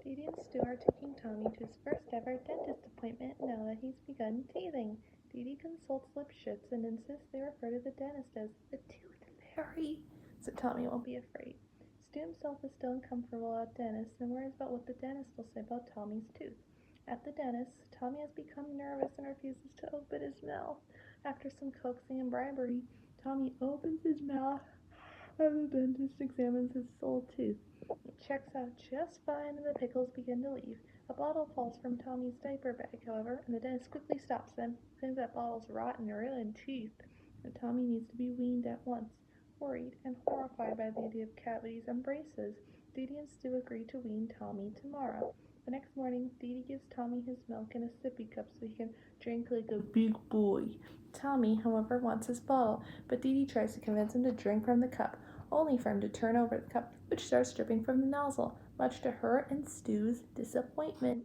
Didi and Stu are taking Tommy to his first ever dentist appointment now that he's begun teething. Didi consults Lipschitz and insists they refer to the dentist as the Tooth Fairy, so Tommy won't be afraid. Stu himself is still uncomfortable at dentist and worries about what the dentist will say about Tommy's tooth. At the dentist, Tommy has become nervous and refuses to open his mouth. After some coaxing and bribery, Tommy opens his mouth and the dentist examines his sole tooth. It checks out just fine and the pickles begin to leave. A bottle falls from Tommy's diaper bag, however, and the dentist quickly stops them, claims that bottle's rotten or ill in teeth, and Tommy needs to be weaned at once. Worried and horrified by the idea of cavities and braces, Didi and Stu agree to wean Tommy tomorrow. The next morning, Didi gives Tommy his milk in a sippy cup so he can drink like a big boy. Tommy, however, wants his bottle, but Didi tries to convince him to drink from the cup, only for him to turn over the cup, which starts dripping from the nozzle, much to her and Stu's disappointment.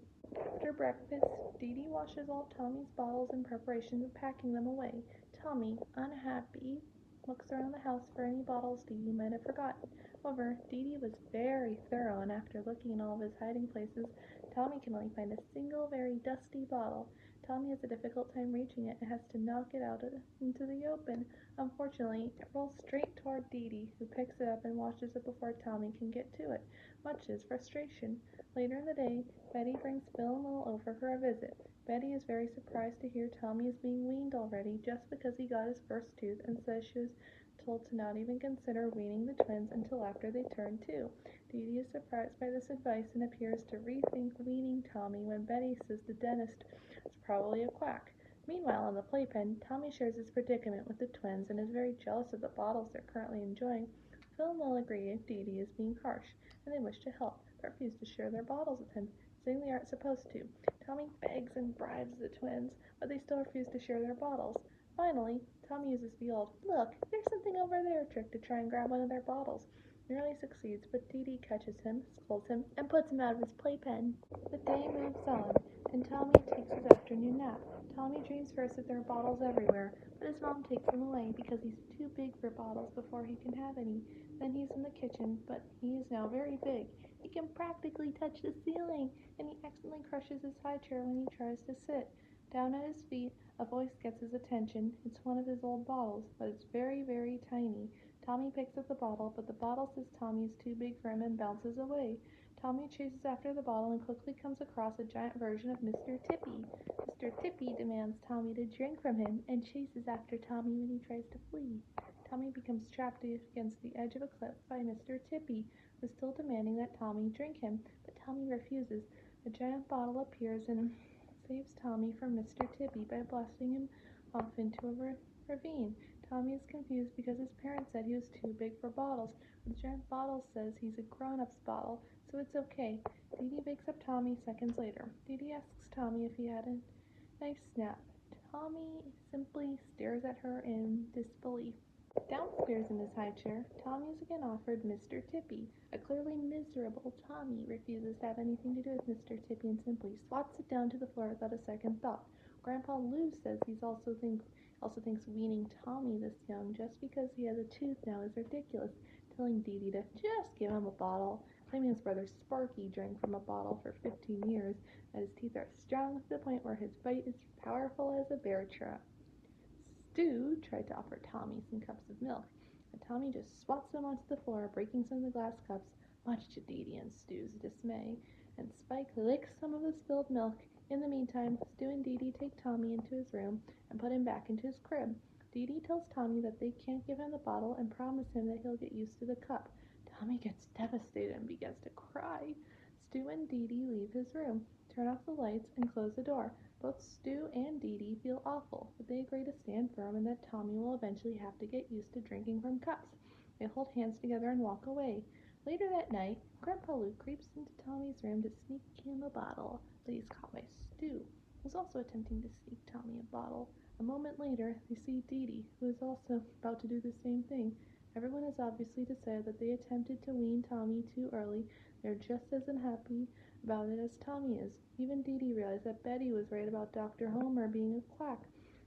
After breakfast, Didi washes all Tommy's bottles in preparation of packing them away. Tommy, unhappy, looks around the house for any bottles Didi might have forgotten. However, Didi was very thorough, and after looking in all of his hiding places, Tommy can only find a single very dusty bottle. Tommy has a difficult time reaching it and has to knock it out into the open. Unfortunately, it rolls straight toward Didi, who picks it up and washes it before Tommy can get to it, much to his frustration. Later in the day, Betty brings Phil and Lil over for a visit. Betty is very surprised to hear Tommy is being weaned already just because he got his first tooth and says she was told to not even consider weaning the twins until after they turn 2. Didi is surprised by this advice and appears to rethink weaning Tommy when Betty says the dentist is probably a quack. Meanwhile, in the playpen, Tommy shares his predicament with the twins and is very jealous of the bottles they're currently enjoying. Phil and Lil agree if Didi is being harsh, and they wish to help, but refuse to share their bottles with him, saying they aren't supposed to. Tommy begs and bribes the twins, but they still refuse to share their bottles. Finally, Tommy uses the old "look, there's something over there" trick to try and grab one of their bottles. Nearly succeeds, but Didi catches him, scolds him, and puts him out of his playpen. The day moves on, and Tommy takes his afternoon nap. Tommy dreams first that there are bottles everywhere, but his mom takes him away because he's too big for bottles before he can have any. Then he's in the kitchen, but he is now very big. He can practically touch the ceiling, and he accidentally crushes his high chair when he tries to sit. Down at his feet, a voice gets his attention. It's one of his old bottles, but it's very, very tiny. Tommy picks up the bottle, but the bottle says Tommy is too big for him and bounces away. Tommy chases after the bottle and quickly comes across a giant version of Mr. Tippy. Mr. Tippy demands Tommy to drink from him and chases after Tommy when he tries to flee. Tommy becomes trapped against the edge of a cliff by Mr. Tippy, who is still demanding that Tommy drink him, but Tommy refuses. A giant bottle appears and saves Tommy from Mr. Tippy by blasting him off into a ravine. Tommy is confused because his parents said he was too big for bottles, but the giant bottle says he's a grown-up's bottle, so it's okay. Didi wakes up Tommy seconds later. Didi asks Tommy if he had a nice nap. Tommy simply stares at her in disbelief. Downstairs in his high chair, Tommy is again offered Mr. Tippy. A clearly miserable Tommy refuses to have anything to do with Mr. Tippy and simply swats it down to the floor without a second thought. Grandpa Lou says he also thinks weaning Tommy this young just because he has a tooth now is ridiculous, telling Didi to just give him a bottle, claiming his brother Sparky drank from a bottle for 15 years, that his teeth are strong to the point where his bite is powerful as a bear trap. Stu tried to offer Tommy some cups of milk, and Tommy just swats them onto the floor, breaking some of the glass cups, much to Didi and Stu's dismay, and Spike licks some of the spilled milk. In the meantime, Stu and Didi take Tommy into his room and put him back into his crib. Didi tells Tommy that they can't give him the bottle and promise him that he'll get used to the cup. Tommy gets devastated and begins to cry. Stu and Didi leave his room, turn off the lights, and close the door. Both Stu and Didi feel awful, but they agree to stand firm and that Tommy will eventually have to get used to drinking from cups. They hold hands together and walk away. Later that night, Grandpa Lou creeps into Tommy's room to sneak him a bottle, but he's caught by Stu, who's also attempting to sneak Tommy a bottle. A moment later, they see Didi, who is also about to do the same thing. Everyone has obviously decided that they attempted to wean Tommy too early. They're just as unhappy about it as Tommy is. Even Didi realized that Betty was right about Dr. Homer being a quack.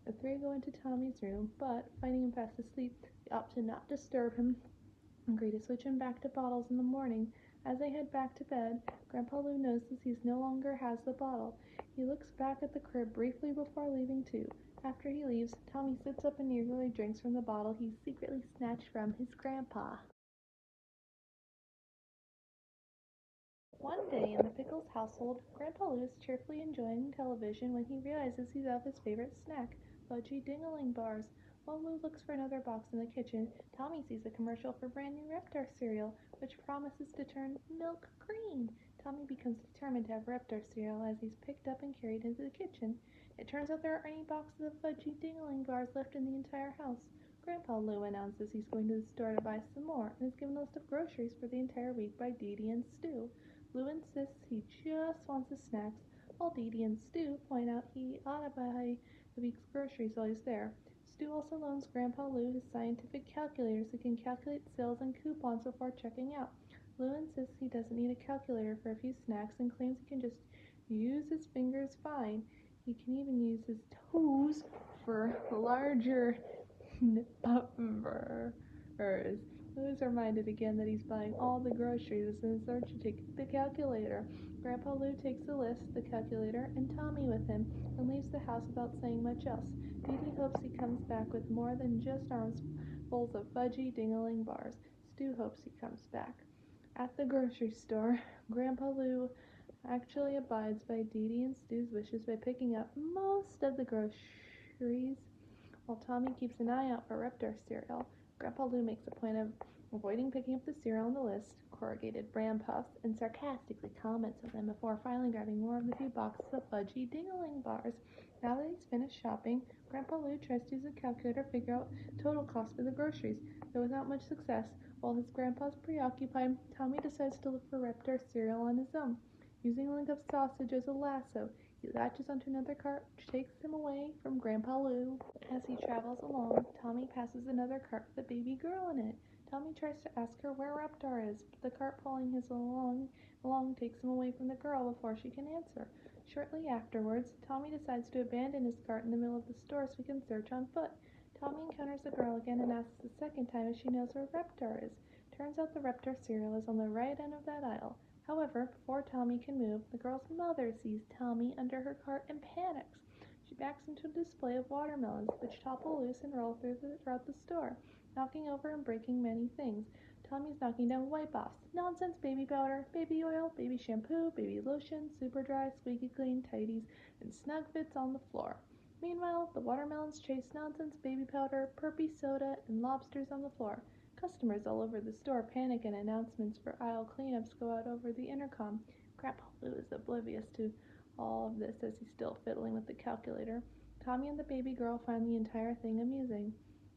The three go into Tommy's room, but, finding him fast asleep, they opt to not disturb him agree to switch him back to bottles in the morning. As they head back to bed, Grandpa Lou notices he no longer has the bottle. He looks back at the crib briefly before leaving too. After he leaves, Tommy sits up and eagerly drinks from the bottle he secretly snatched from his grandpa. One day in the Pickles household, Grandpa Lou is cheerfully enjoying television when he realizes he's out of his favorite snack, fudgy dingling bars. While Lou looks for another box in the kitchen, Tommy sees a commercial for brand new Reptar cereal, which promises to turn milk green. Tommy becomes determined to have Reptar cereal as he's picked up and carried into the kitchen. It turns out there aren't any boxes of fudgy dingling bars left in the entire house. Grandpa Lou announces he's going to the store to buy some more and is given a list of groceries for the entire week by Didi and Stu. Lou insists he just wants his snacks, while Didi and Stu point out he ought to buy the week's groceries while he's there. Stu also loans Grandpa Lou his scientific calculator so he can calculate sales and coupons before checking out. Lou insists he doesn't need a calculator for a few snacks and claims he can just use his fingers fine. He can even use his toes for larger numbers. Lou is reminded again that he's buying all the groceries and starts to take the calculator. Grandpa Lou takes the list, the calculator, and Tommy with him, and leaves the house without saying much else. Didi hopes he comes back with more than just armfuls of fudgy dingling bars. Stu hopes he comes back. At the grocery store, Grandpa Lou actually abides by Didi and Stu's wishes by picking up most of the groceries, while Tommy keeps an eye out for Reptar cereal. Grandpa Lou makes a point of avoiding picking up the cereal on the list, corrugated bran puffs, and sarcastically comments on them before finally grabbing more of the few boxes of fudgy dingling bars. Now that he's finished shopping, Grandpa Lou tries to use a calculator to figure out total cost for the groceries, though without much success. While his grandpa's preoccupied, Tommy decides to look for Reptar cereal on his own. Using a link of sausage as a lasso, he latches onto another cart, which takes him away from Grandpa Lou. As he travels along, Tommy passes another cart with a baby girl in it. Tommy tries to ask her where Reptar is, but the cart pulling his along takes him away from the girl before she can answer. Shortly afterwards, Tommy decides to abandon his cart in the middle of the store so he can search on foot. Tommy encounters the girl again and asks the second time if she knows where Reptar is. Turns out the Reptar cereal is on the right end of that aisle. However, before Tommy can move, the girl's mother sees Tommy under her cart and panics. She backs into a display of watermelons, which topple loose and roll throughout the store, knocking over and breaking many things. Tommy's knocking down wipe-offs, nonsense baby powder, baby oil, baby shampoo, baby lotion, super dry, squeaky clean tidies, and snug fits on the floor. Meanwhile, the watermelons chase nonsense baby powder, perpy soda, and lobsters on the floor. Customers all over the store panic and announcements for aisle cleanups go out over the intercom. Grandpa Lou is oblivious to all of this as he's still fiddling with the calculator. Tommy and the baby girl find the entire thing amusing.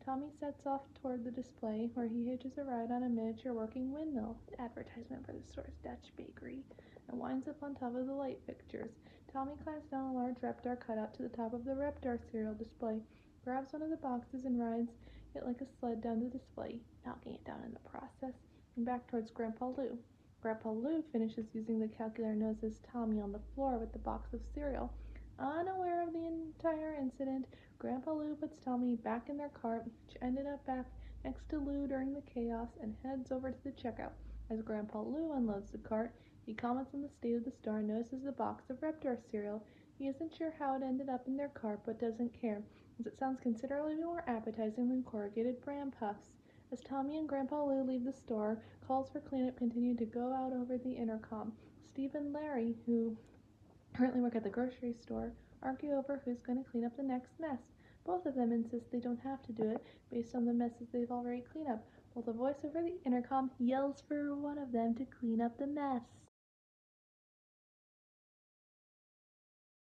Tommy sets off toward the display, where he hitches a ride on a miniature working windmill, an advertisement for the store's Dutch bakery, and winds up on top of the light fixtures. Tommy climbs down a large Reptar cutout to the top of the Reptar cereal display, grabs one of the boxes, and rides it like a sled down the display, knocking it down in the process, and back towards Grandpa Lou. Grandpa Lou finishes using the calculator and notices Tommy on the floor with the box of cereal. Unaware of the entire incident, Grandpa Lou puts Tommy back in their cart, which ended up back next to Lou during the chaos, and heads over to the checkout. As Grandpa Lou unloads the cart, he comments on the state of the store and notices the box of Reptar cereal. He isn't sure how it ended up in their cart, but doesn't care, as it sounds considerably more appetizing than corrugated bran puffs. As Tommy and Grandpa Lou leave the store, calls for cleanup continue to go out over the intercom. Steve and Larry, who currently work at the grocery store, argue over who's going to clean up the next mess. Both of them insist they don't have to do it based on the messes they've already cleaned up, while the voice over the intercom yells for one of them to clean up the mess.